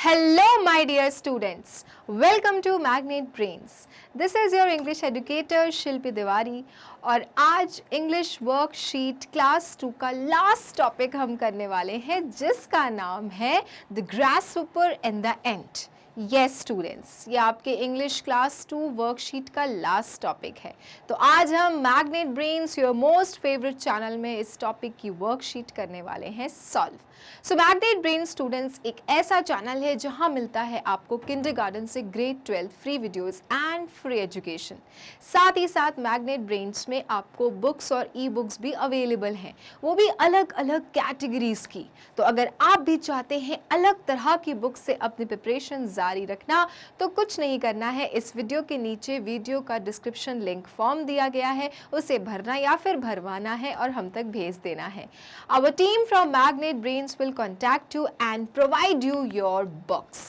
Hello, my dear students. Welcome to Magnet Brains. This is your English educator शिल्पी तिवारी और आज English worksheet class 2 का last topic हम करने वाले हैं जिसका नाम है the grasshopper and the ant. Yes students, ये आपके इंग्लिश क्लास 2 वर्कशीट का लास्ट टॉपिक है. तो आज हम magnet brains your most favourite channel में इस टॉपिक की वर्कशीट करने वाले हैं सॉल्व. सो मैग्नेट ब्रेन स्टूडेंट्स एक ऐसा चैनल है जहां मिलता है आपको किंडरगार्टन से grade 12 free videos and free education. साथ ही साथ मैग्नेट ब्रेन्स में आपको बुक्स और ई बुक्स भी अवेलेबल हैं, वो भी अलग अलग कैटेगरीज की. तो अगर आप भी चाहते हैं अलग तरह की बुक्स से अपनी प्रिपरेशन जारी रखना तो कुछ नहीं करना है. इस वीडियो के नीचे वीडियो का डिस्क्रिप्शन लिंक फॉर्म दिया गया है, उसे भरना या फिर भरवाना है और हम तक भेज देना है. Our team from Magnet Brains will contact you and provide you your books.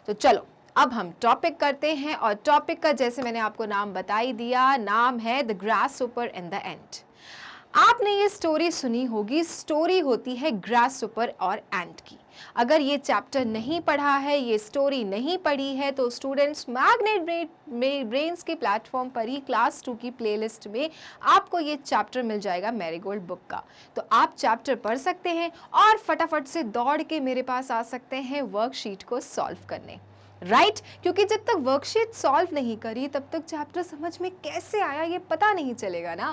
तो चलो अब हम टॉपिक करते हैं और टॉपिक का जैसे मैंने आपको नाम बता ही दिया, नाम है द ग्रासहॉपर एंड द एंट. आपने ये स्टोरी सुनी होगी. स्टोरी होती है ग्रासहॉपर और एंट की. अगर ये चैप्टर नहीं पढ़ा है, ये स्टोरी नहीं पढ़ी है तो स्टूडेंट्स मैग्नेट ब्रेन्स के प्लेटफॉर्म पर ही क्लास 2 की प्लेलिस्ट में आपको ये चैप्टर मिल जाएगा मैरीगोल्ड बुक का. तो आप चैप्टर पढ़ सकते हैं और फटाफट से दौड़ के मेरे पास आ सकते हैं वर्कशीट को सॉल्व करने. राइट क्योंकि जब तक वर्कशीट सॉल्व नहीं करी तब तक चैप्टर समझ में कैसे आया ये पता नहीं चलेगा ना.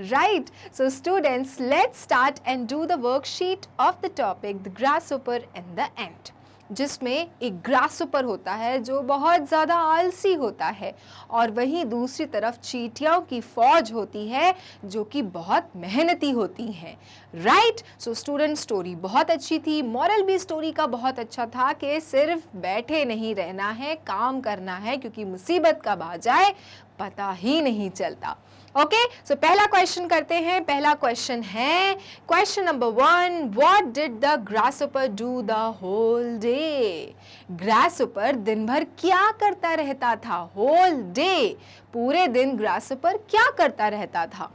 Right so students let's start and do the worksheet of the topic the grasshopper and the ant, जिसमें एक ग्रासहॉपर होता है जो बहुत ज़्यादा आलसी होता है और वहीं दूसरी तरफ चींटियों की फौज होती है जो कि बहुत मेहनती होती हैं. राइट सो स्टूडेंट स्टोरी बहुत अच्छी थी. मॉरल भी स्टोरी का बहुत अच्छा था कि सिर्फ बैठे नहीं रहना है, काम करना है क्योंकि मुसीबत कब आ जाए पता ही नहीं चलता. ओके सो पहला क्वेश्चन करते हैं. पहला क्वेश्चन है question number 1. What did the grasshopper do the whole day? Grasshopper दिन भर क्या करता रहता था? होल डे, पूरे दिन ग्रासहॉपर क्या करता रहता था?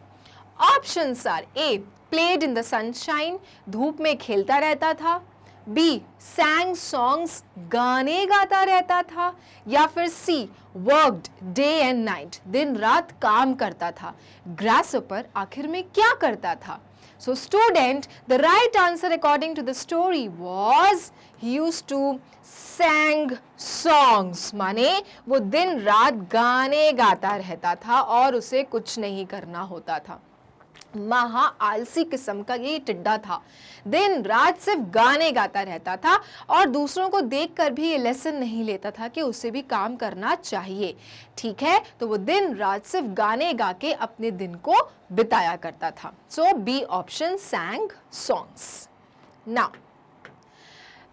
Options are a played in the sunshine, धूप में खेलता रहता था. बी सैंग सॉन्ग्स, गाने गाता रहता था. या फिर सी वर्कड डे एंड नाइट, दिन रात काम करता था. ग्रासहॉपर आखिर में क्या करता था? So student the right answer according to the story was he used to sang songs, माने वो दिन रात गाने गाता रहता था और उसे कुछ नहीं करना होता था. महा आलसी किस्म का ये टिड्डा था, दिन रात सिर्फ गाने गाता रहता था और दूसरों को देखकर भी ये लेसन नहीं लेता था कि उसे भी काम करना चाहिए. ठीक है, तो वो दिन रात सिर्फ गाने गा के अपने दिन को बिताया करता था. So B option sang songs. Now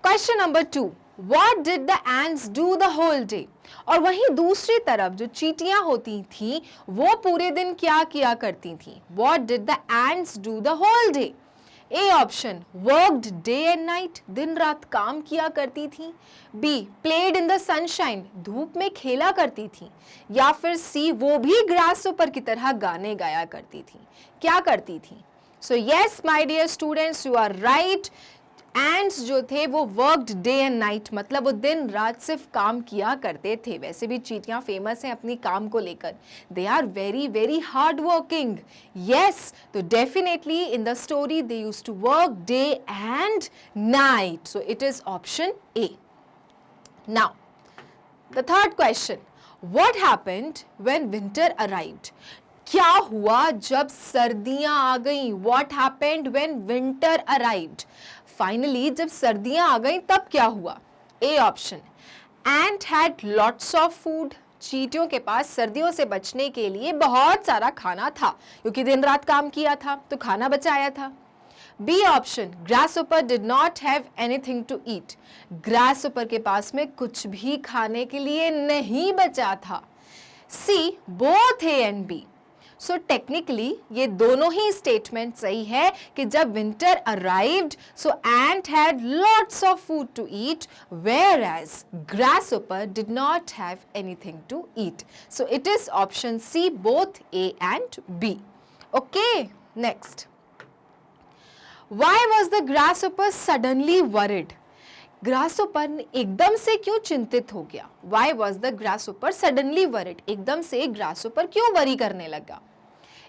question number 2. What did the ants do the whole day? और वहीं दूसरी तरफ जो चींटियां होती थी वो पूरे दिन क्या किया करती थी? What did the ants do the whole day? A option worked day and night, दिन रात काम किया करती थी. B played in the sunshine, धूप में खेला करती थी. या फिर C वो भी ग्रासहॉपर की तरह गाने गाया करती थी. क्या करती थी? So yes my dear students you are right. Ends जो थे वो वर्कड डे एंड नाइट, मतलब वो दिन रात सिर्फ काम किया करते थे. वैसे भी चींटियां फेमस हैं अपनी काम को लेकर. They are very very hard working. Yes तो definitely in the story they used to work day and night. So it is option A. Now the third question. What happened when winter arrived? क्या हुआ जब सर्दियां आ गईं? What happened when winter arrived? Finally जब सर्दियां आ गईं तब क्या हुआ? A option ant had lots of food, चींटियों के पास सर्दियों से बचने के लिए बहुत सारा खाना था क्योंकि दिन रात काम किया था तो खाना बचाया था. B option grasshopper did not have anything to eat, grasshopper के पास में कुछ भी खाने के लिए नहीं बचा था. C both A and B. So technically ये दोनों ही स्टेटमेंट सही है कि जब winter arrived so ant had lots of food to eat whereas grasshopper did not have anything to eat. So it is option C both A and B. Okay next. Why was the grasshopper suddenly worried? Grasshopper एकदम से क्यों चिंतित हो गया? Why was the grasshopper suddenly worried? एकदम से grasshopper क्यों worry करने लगा?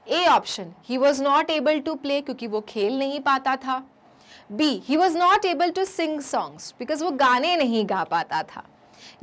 A option, he was not able to play, क्योंकि वो खेल नहीं पाता था। B, he was not able to sing songs, because वो गाने नहीं गा पाता था।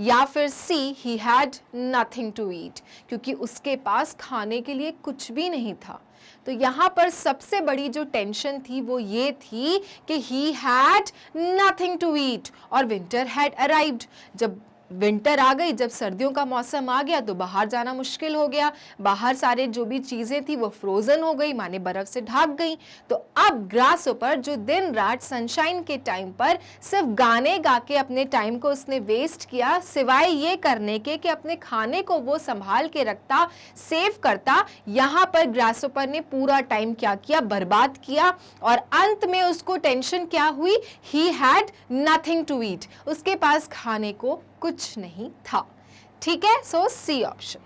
या फिर C, he had nothing to eat, क्योंकि उसके पास खाने के लिए कुछ भी नहीं था। तो यहाँ पर सबसे बड़ी जो टेंशन थी वो ये थी कि he had nothing to eat और विंटर हैड अराइव्ड। जब विंटर आ गई, जब सर्दियों का मौसम आ गया तो बाहर जाना मुश्किल हो गया। बाहर सारे जो भी चीज़ें थी वो फ्रोज़न हो गई, माने बर्फ़ से ढक गई। तो अब ग्रासहोपर जो दिन रात सनशाइन के टाइम पर सिर्फ गाने गा के अपने टाइम को उसने वेस्ट किया, सिवाय ये करने के कि अपने खाने को वो संभाल के रखता, सेव करता। यहाँ पर ग्रासहोपर ने पूरा टाइम क्या किया? बर्बाद किया। और अंत में उसको टेंशन क्या हुई? He had nothing to eat, उसके पास खाने को कुछ नहीं था। ठीक है, so C option.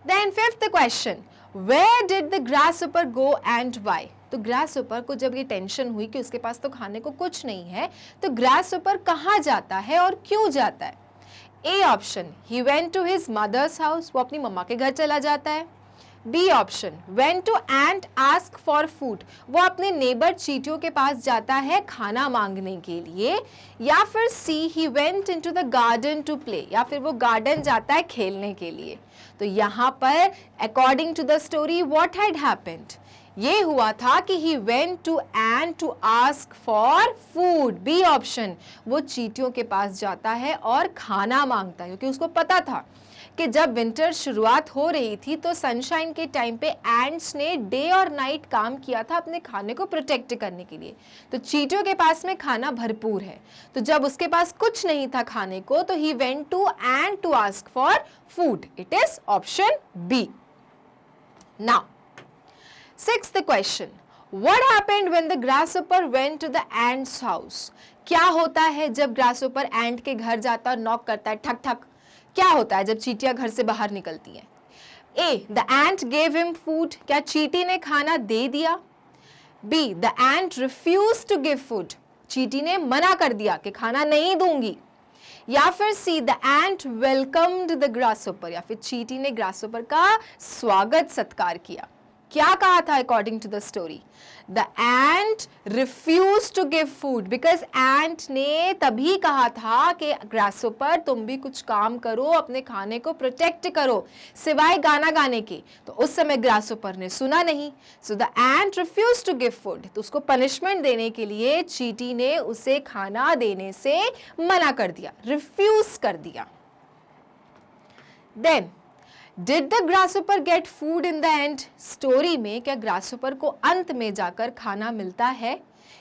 Then fifth question, where did the grasshopper go and why? तो ग्रासहोपर को जब ये टेंशन हुई कि उसके पास तो खाने को कुछ नहीं है, तो ग्रासहोपर कहाँ जाता है और क्यों जाता है? A option, he went to his mother's house, वो अपनी मम्मा के घर चला जाता है। B option, went to ant ask for food, वो अपने नेबर चींटियों के पास जाता है खाना मांगने के लिए। या फिर C, he went into the garden to play, या फिर वो गार्डन जाता है खेलने के लिए। तो यहाँ पर according to the story what had happened, ये हुआ था कि he went to ant to ask for food. B option, वो चींटियों के पास जाता है और खाना मांगता है, क्योंकि उसको पता था कि जब विंटर शुरुआत हो रही थी तो सनशाइन के टाइम पे एंट्स ने डे और नाइट काम किया था अपने खाने को प्रोटेक्ट करने के लिए। तो चींटियों के पास में खाना भरपूर है, तो जब उसके पास कुछ नहीं था खाने को, तो he went to ant to ask for food. It is option B. Now sixth question, what happened when the grasshopper went to the ant's house? क्या होता है जब ग्रासहोपर एंट के घर जाता और नॉक करता है, ठक ठक? क्या होता है जब चींटियां घर से बाहर निकलती हैं? A, the ant gave him food, क्या चींटी ने खाना दे दिया? B, the ant refuse to give food, चींटी ने मना कर दिया कि खाना नहीं दूंगी। या फिर सी, the ant welcomed the grasshopper, या फिर चींटी ने ग्रासहोपर का स्वागत सत्कार किया। क्या कहा था according to the story? The ant refuse to give food, because ant ने तभी कहा था कि ग्रासहोपर तुम भी कुछ काम करो, अपने खाने को प्रोटेक्ट करो, सिवाय गाना गाने के। तो उस समय ग्रासहोपर ने सुना नहीं, so the ant refuse to give food. तो उसको पनिशमेंट देने के लिए चींटी ने उसे खाना देने से मना कर दिया, रिफ्यूज कर दिया। Then did the grasshopper get food in the end? Story में क्या ग्रासहोपर को अंत में जाकर खाना मिलता है?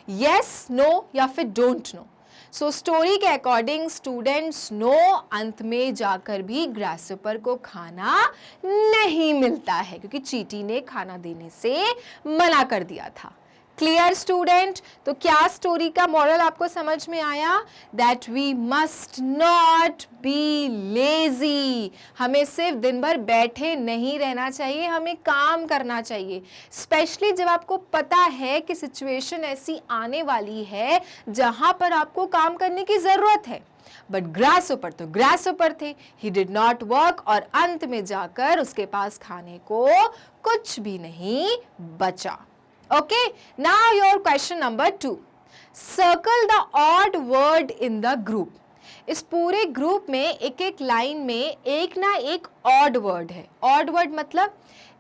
यस, नो या फिर डोंट नो? सो स्टोरी के अकॉर्डिंग स्टूडेंट्स नो, अंत में जाकर भी ग्रासहोपर को खाना नहीं मिलता है, क्योंकि चींटी ने खाना देने से मना कर दिया था। Clear student? तो क्या स्टोरी का मॉरल आपको समझ में आया? That we must not be lazy, हमें सिर्फ दिन भर बैठे नहीं रहना चाहिए, हमें काम करना चाहिए। स्पेशली जब आपको पता है कि सिचुएशन ऐसी आने वाली है जहां पर आपको काम करने की जरूरत है। बट ग्रासहोपर तो ग्रासहोपर थे, ही डिड नॉट वर्क, और अंत में जाकर उसके पास खाने को कुछ भी नहीं बचा। Okay, now your question number 2. Circle the odd word in the group. इस पूरे ग्रुप में एक एक लाइन में एक ना एक ऑड वर्ड है। ऑड वर्ड मतलब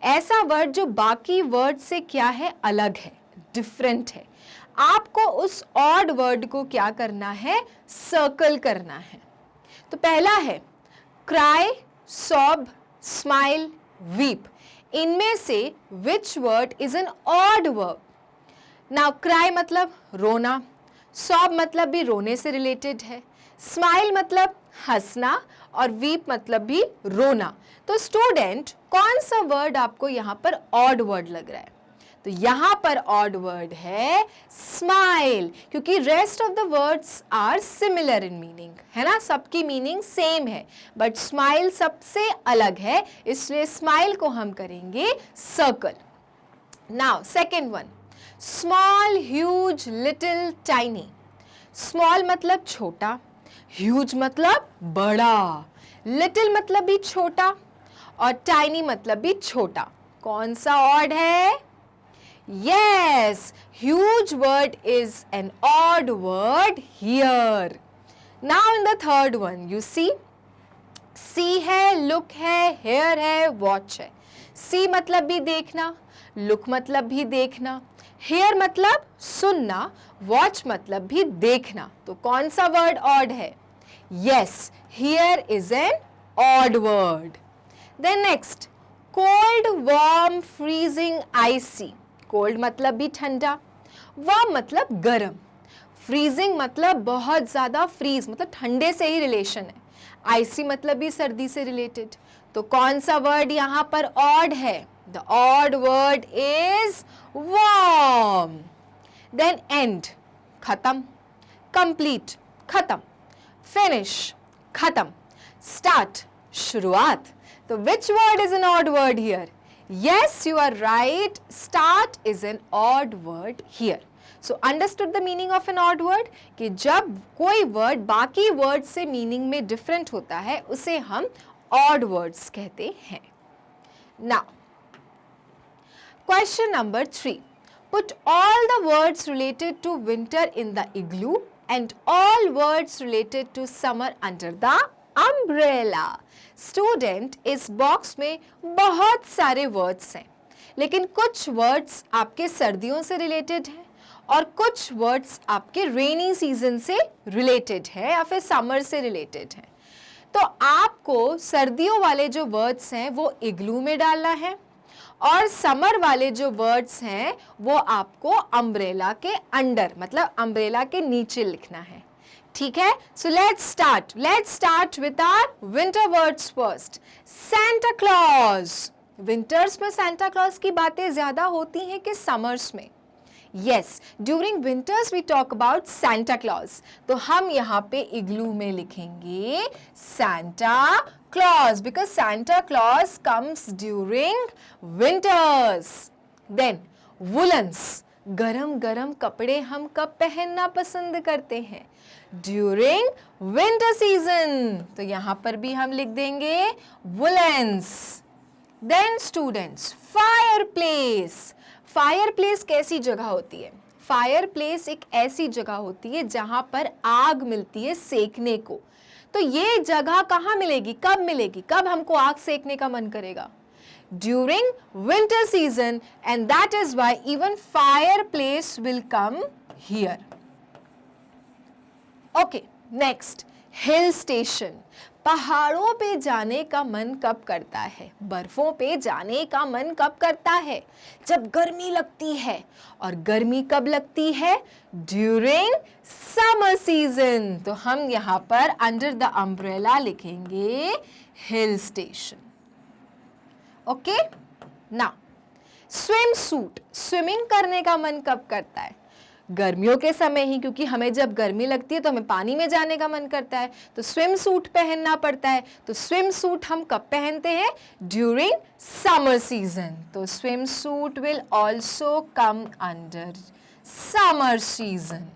ऐसा वर्ड जो बाकी वर्ड से क्या है, अलग है, डिफरेंट है। आपको उस ऑड वर्ड को क्या करना है, सर्कल करना है। तो पहला है क्राई, सॉब, स्माइल, वीप। इनमें से विच word is an odd verb? Now cry मतलब रोना, सॉब मतलब भी रोने से रिलेटेड है, स्माइल मतलब हंसना, और वीप मतलब भी रोना। तो स्टूडेंट कौन सा वर्ड आपको यहाँ पर ऑड वर्ड लग रहा है? तो यहाँ पर ऑड वर्ड है स्माइल, क्योंकि rest of the words are similar in meaning, है ना, सबकी मीनिंग सेम है, बट स्माइल सबसे अलग है, इसलिए स्माइल को हम करेंगे circle. Now second one, small, huge, little, tiny. Small मतलब छोटा, ह्यूज मतलब बड़ा, लिटिल मतलब भी छोटा और टाइनी मतलब भी छोटा। कौन सा ऑड है? Yes, huge word is an odd word here. Now in the third one you see है, लुक है, हेयर है, वॉच है। सी मतलब भी देखना, लुक मतलब भी देखना, हेयर मतलब सुनना, वॉच मतलब भी देखना। तो कौन सा वर्ड ऑड है? Yes, here is an odd word. Then next, cold, warm, freezing, icy. Cold मतलब भी ठंडा, वार्म मतलब गर्म, फ्रीजिंग मतलब बहुत ज्यादा फ्रीज मतलब ठंडे से ही रिलेशन है, आइसी मतलब भी सर्दी से रिलेटेड। तो कौन सा वर्ड यहां पर ऑड है? The odd word is warm. Then end, खत्म, कंप्लीट, खत्म, फिनिश, खत्म, स्टार्ट, शुरुआत। तो which word is an odd word here? Yes, you are right. Start is an odd word here. So understood the meaning of an odd word? कि जब कोई word बाकी word से meaning में different होता है उसे हम odd words कहते हैं. Now, question number 3. Put all the words related to winter in the igloo and all words related to summer under the umbrella. Student, इस बॉक्स में बहुत सारे वर्ड्स हैं, लेकिन कुछ वर्ड्स आपके सर्दियों से रिलेटेड हैं और कुछ वर्ड्स आपके रेनी सीजन से रिलेटेड है या फिर समर से रिलेटेड हैं। तो आपको सर्दियों वाले जो वर्ड्स हैं वो इग्लू में डालना है और समर वाले जो वर्ड्स हैं वो आपको अम्ब्रेला के अंडर मतलब अम्ब्रेला के नीचे लिखना है। ठीक है, so let's start with our winter words first. Santa Claus. Winters में सैंटा क्लॉज की बातें ज्यादा होती हैं कि समर्स में? Yes, during winters we talk about Santa Claus. तो हम यहाँ पे इग्लू में लिखेंगे Santa Claus because Santa Claus comes during winters. Then woollens, गरम गरम कपड़े हम कब पहनना पसंद करते हैं? During winter season. तो यहां पर भी हम लिख देंगे वुलेंस। Then students, fireplace. Fireplace कैसी जगह होती है? फायर प्लेस एक ऐसी जगह होती है जहां पर आग मिलती है सेकने को। तो ये जगह कहाँ मिलेगी, कब मिलेगी, कब हमको आग सेकने का मन करेगा? During winter season, and that is why even fireplace will come here. Okay, next, hill station. पहाड़ों पे जाने का मन कब करता है? बर्फों पे जाने का मन कब करता है? जब गर्मी लगती है। और गर्मी कब लगती है? During summer season. तो हम यहाँ पर under the umbrella लिखेंगे hill station. ओके, ना स्विम सूट। स्विमिंग करने का मन कब करता है? गर्मियों के समय ही, क्योंकि हमें जब गर्मी लगती है तो हमें पानी में जाने का मन करता है, तो स्विम सूट पहनना पड़ता है। तो स्विम सूट हम कब पहनते हैं? During summer season. तो swimsuit will also come under summer season.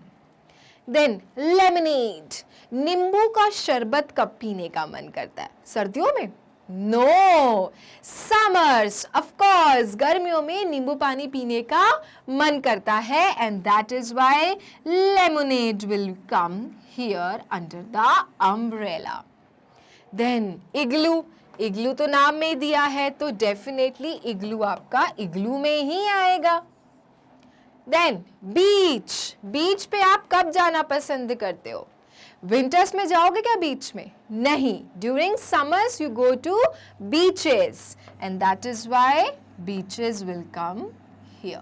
Then lemonade, नींबू का शरबत कब पीने का मन करता है? सर्दियों में? नो, समर्स, ऑफ कोर्स गर्मियों में नींबू पानी पीने का मन करता है and that is why lemonade will come here under the umbrella. Then igloo. Igloo तो नाम में दिया है तो डेफिनेटली इग्लू आपका इग्लू में ही आएगा। देन बीच। बीच पे आप कब जाना पसंद करते हो? विंटर्स में जाओगे क्या बीच में? नहीं, during summers you go to beaches and that is why beaches will come here.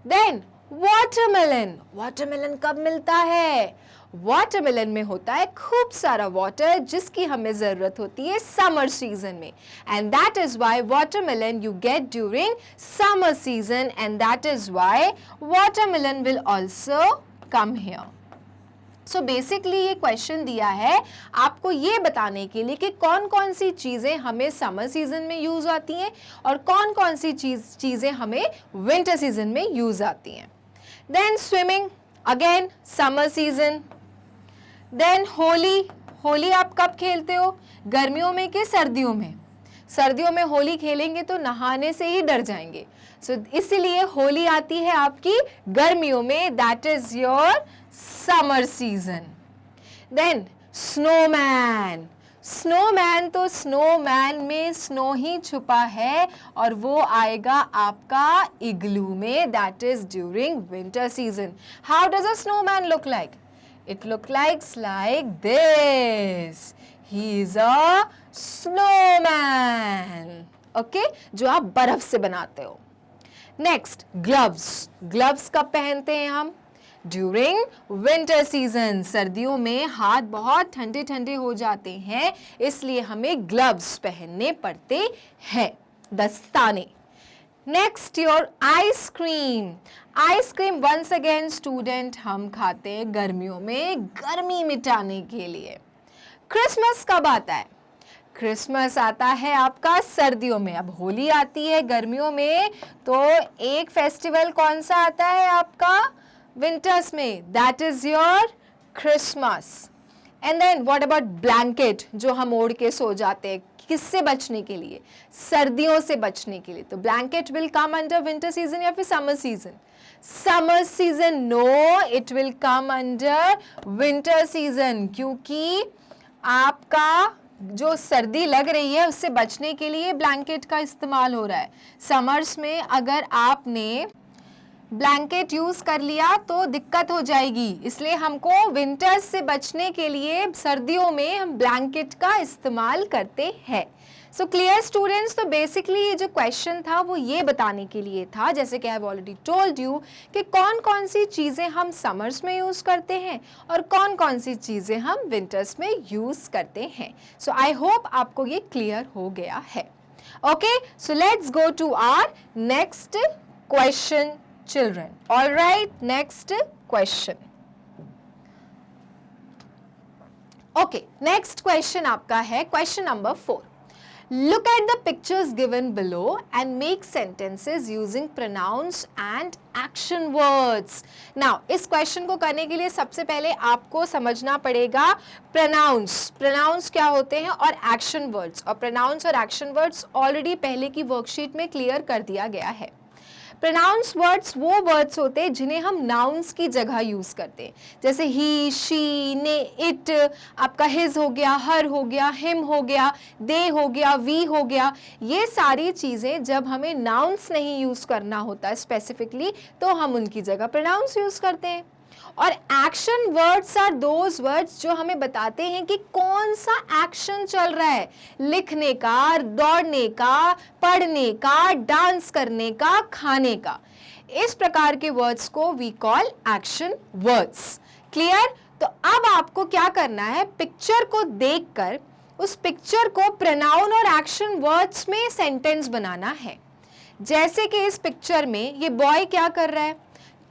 Then watermelon. Watermelon कब मिलता है? वाटरमेलन में होता है खूब सारा वाटर जिसकी हमें जरूरत होती है समर सीजन में and that is why watermelon you get during summer season and that is why watermelon will also come here. So basically ये क्वेश्चन दिया है आपको ये बताने के लिए कि कौन कौन सी चीज़ें हमें समर सीजन में यूज़ आती हैं और कौन कौन सी चीज़ें हमें विंटर सीजन में यूज़ आती हैं। Then swimming. Again summer season. Then Holi, Holi आप कब खेलते हो, गर्मियों में कि सर्दियों में? सर्दियों में होली खेलेंगे तो नहाने से ही डर जाएंगे, सो इसलिए होली आती है आपकी गर्मियों में, that is your summer season. Then snowman, snowman तो स्नोमैन में स्नो ही छुपा है और वो आएगा आपका इग्लू में, that is during winter season. How does a snowman look like? It looks like this. He is a snowman. Okay? जो आप बर्फ से बनाते हो। Next, gloves. Gloves कब पहनते हैं हम? During winter season. सर्दियों में हाथ बहुत ठंडे ठंडे हो जाते हैं, इसलिए हमें gloves पहनने पड़ते हैं, दस्ताने। Next your ice cream. Ice cream once again student हम खाते हैं गर्मियों में, गर्मी मिटाने के लिए। क्रिसमस कब आता है? क्रिसमस आता है आपका सर्दियों में। अब होली आती है गर्मियों में, तो एक फेस्टिवल कौन सा आता है आपका विंटर्स में, that is your Christmas. And then what about blanket, जो हम ओढ़ के सो जाते हैं, किससे बचने के लिए? सर्दियों से बचने के लिए। तो blanket will come under winter season या फिर summer season? Summer season, no, it will come under winter season, क्योंकि आपका जो सर्दी लग रही है उससे बचने के लिए ब्लैंकेट का इस्तेमाल हो रहा है। समर्स में अगर आपने ब्लैंकेट यूज कर लिया तो दिक्कत हो जाएगी, इसलिए हमको विंटर्स से बचने के लिए सर्दियों में हम ब्लैंकेट का इस्तेमाल करते हैं। सो क्लियर स्टूडेंट्स, तो बेसिकली ये जो क्वेश्चन था वो ये बताने के लिए था, जैसे कि I have already told you, कि कौन कौन सी चीज़ें हम समर्स में यूज़ करते हैं और कौन कौन सी चीज़ें हम विंटर्स में यूज़ करते हैं। सो आई होप आपको ये क्लियर हो गया है। Okay, so let's go to our next question children. All right, next question. Okay, next question आपका है question number 4. Look at the pictures given below and make sentences using pronouns and action words. Now, इस question को करने के लिए सबसे पहले आपको समझना पड़ेगा pronouns. Pronouns क्या होते हैं और action words. और pronouns और action words already पहले की worksheet में clear कर दिया गया है। प्रोनाउंस वर्ड्स वो वर्ड्स होते हैं जिन्हें हम नाउन्स की जगह यूज करते हैं, जैसे ही, शी, ने, इट, आपका हिज हो गया, हर हो गया, हिम हो गया, दे हो गया, वी हो गया। ये सारी चीजें जब हमें नाउन्स नहीं यूज करना होता स्पेसिफिकली, तो हम उनकी जगह प्रोनाउंस यूज करते हैं। और action words are those words जो हमें बताते हैं कि कौन सा एक्शन चल रहा है, लिखने का, दौड़ने का, पढ़ने का, डांस करने का, खाने का। इस प्रकार के वर्ड्स को we call action words. Clear? तो अब आपको क्या करना है, पिक्चर को देखकर उस पिक्चर को प्रोनाउन और एक्शन वर्ड्स में सेंटेंस बनाना है। जैसे कि इस पिक्चर में ये बॉय क्या कर रहा है,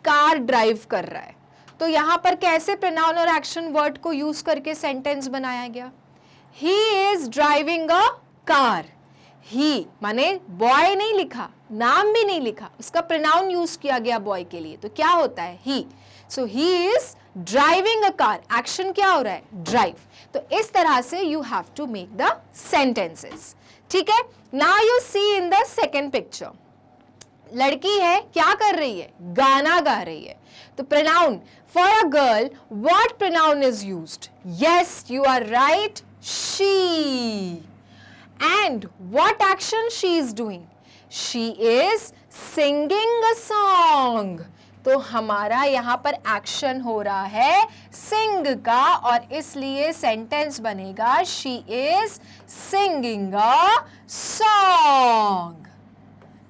कार ड्राइव कर रहा है, तो यहां पर कैसे प्रोनाउन और एक्शन वर्ड को यूज करके सेंटेंस बनाया गया? He is driving a car. He माने बॉय नहीं लिखा, नाम भी नहीं लिखा, उसका प्रोनाउन यूज किया गया बॉय के लिए, तो क्या होता है? He. So he is driving a car, action क्या हो रहा है? ड्राइव। तो इस तरह से you have to make the sentences. ठीक है, now you see in the second picture, लड़की है, क्या कर रही है? गाना गा रही है। तो pronoun for a girl, what pronoun is used? Yes, you are right, she. And what action she is doing? She is singing a song. तो हमारा यहां पर एक्शन हो रहा है सिंग का, और इसलिए सेंटेंस बनेगा she is singing a song.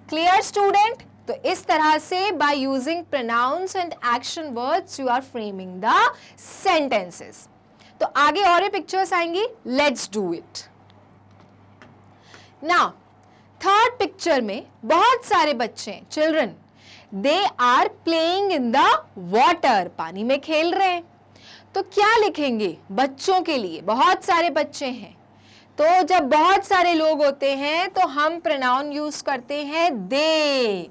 Clear student? तो इस तरह से by using pronouns and action words you are framing the sentences. तो आगे और भी पिक्चर्स आएंगी, let's do it. Now third picture में बहुत सारे बच्चे हैं, children, they are playing in the water, पानी में खेल रहे हैं। तो क्या लिखेंगे? बच्चों के लिए बहुत सारे बच्चे हैं, तो जब बहुत सारे लोग होते हैं तो हम प्रोनाउन यूज करते हैं they.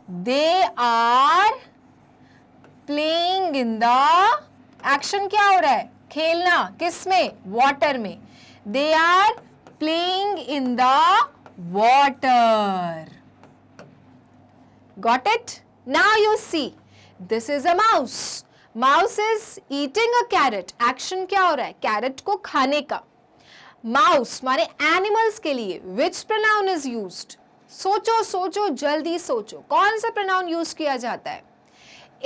They are playing in the, action क्या हो रहा है, खेलना, किस में, वाटर में, they are playing in the water. Got it? Now you see, this is a mouse. Mouse is eating a carrot. Action क्या हो रहा है, कैरेट को खाने का. Mouse माने एनिमल्स के लिए which pronoun is used? सोचो सोचो जल्दी सोचो, कौन सा pronoun यूज किया जाता है,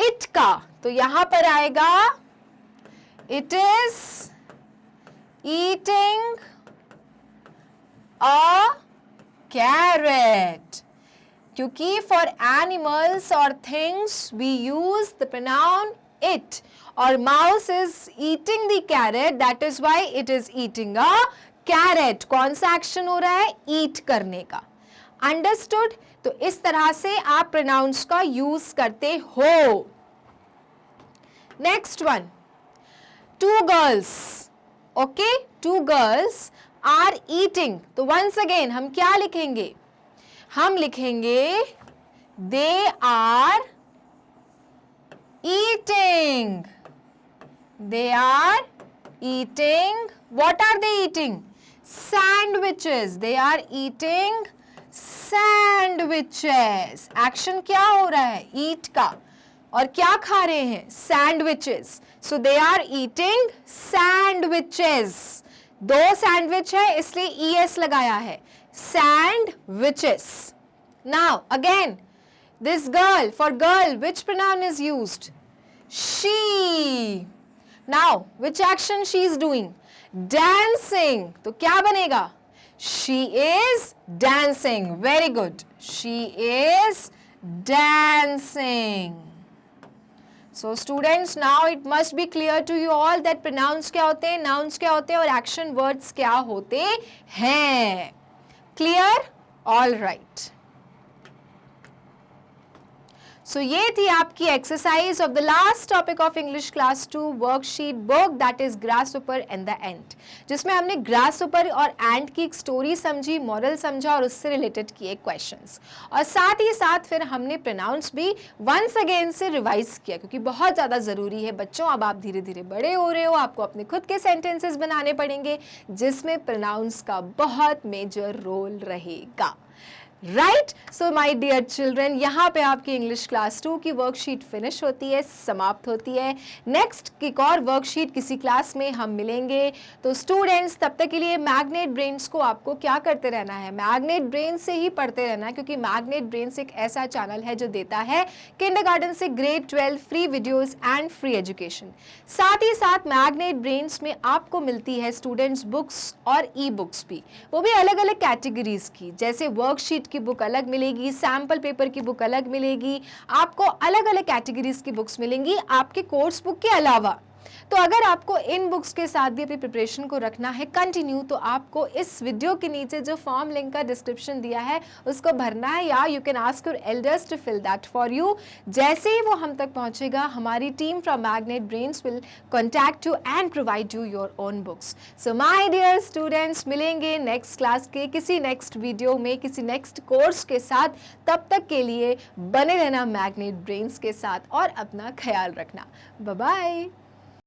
it का. तो यहां पर आएगा it is eating a carrot. क्योंकि for animals or things we use the pronoun it, और mouse is eating the carrot, that is why it is eating a carrot. कौन सा एक्शन हो रहा है, eat करने का. Understood? तो इस तरह से आप pronouns का यूज करते हो. Next one, two girls. Okay, two girls are eating. तो once again हम क्या लिखेंगे, हम लिखेंगे they are eating. They are eating. What are they eating? Sandwiches. They are eating sandwiches. Action क्या हो रहा है, eat का, और क्या खा रहे हैं, sandwiches. So they are eating sandwiches. दो sandwich है इसलिए es लगाया है, sandwiches. Now again, this girl, for girl which pronoun is used, she. Now which action she is doing, dancing. तो क्या बनेगा, she is dancing. Very good, she is dancing. So students, now it must be clear to you all that pronouns क्या होते हैं, nouns क्या होते हैं और action words क्या होते हैं. Clear? All right. So ये थी आपकी exercise of the last topic of English class 2 worksheet book, that is grasshopper and the ant, जिसमें हमने ग्रासहोपर और एंट की एक स्टोरी समझी, मॉरल समझा और उससे रिलेटेड किए क्वेश्चंस, और साथ ही साथ फिर हमने प्रोनाउंस भी वंस अगेन से रिवाइज किया, क्योंकि बहुत ज़्यादा ज़रूरी है बच्चों. अब आप धीरे धीरे बड़े हो रहे हो, आपको अपने खुद के सेंटेंसेस बनाने पड़ेंगे जिसमें प्रोनाउंस का बहुत मेजर रोल रहेगा. Right. So my dear children, यहाँ पे आपकी इंग्लिश क्लास 2 की वर्कशीट फिनिश होती है, समाप्त होती है. नेक्स्ट एक और वर्कशीट किसी क्लास में हम मिलेंगे. तो स्टूडेंट्स, तब तक के लिए मैग्नेट ब्रेन्स को आपको क्या करते रहना है, मैग्नेट ब्रेन से ही पढ़ते रहना है, क्योंकि मैग्नेट ब्रेन्स एक ऐसा चैनल है जो देता है किंडरगार्टन से grade 12 free videos and free education. साथ ही साथ मैग्नेट ब्रेन्स में आपको मिलती है स्टूडेंट्स बुक्स और ई बुक्स भी, वो भी अलग अलग कैटेगरीज की, जैसे वर्कशीट की बुक अलग मिलेगी, सैंपल पेपर की बुक अलग मिलेगी, आपको अलग अलग कैटेगरीज की बुक्स मिलेंगी आपके कोर्स बुक के अलावा. तो अगर आपको इन बुक्स के साथ भी अपनी प्रिपरेशन को रखना है कंटिन्यू, तो आपको इस वीडियो के नीचे जो फॉर्म लिंक का डिस्क्रिप्शन दिया है उसको भरना है, या you can ask your elders to fill that for you. जैसे ही वो हम तक पहुंचेगा, हमारी team from Magnet Brains will contact you and provide you your own books. So my dear students, मिलेंगे नेक्स्ट क्लास के किसी नेक्स्ट वीडियो में किसी नेक्स्ट कोर्स के साथ. तब तक के लिए बने रहना मैग्नेट ब्रेन्स के साथ और अपना ख्याल रखना. Bye bye.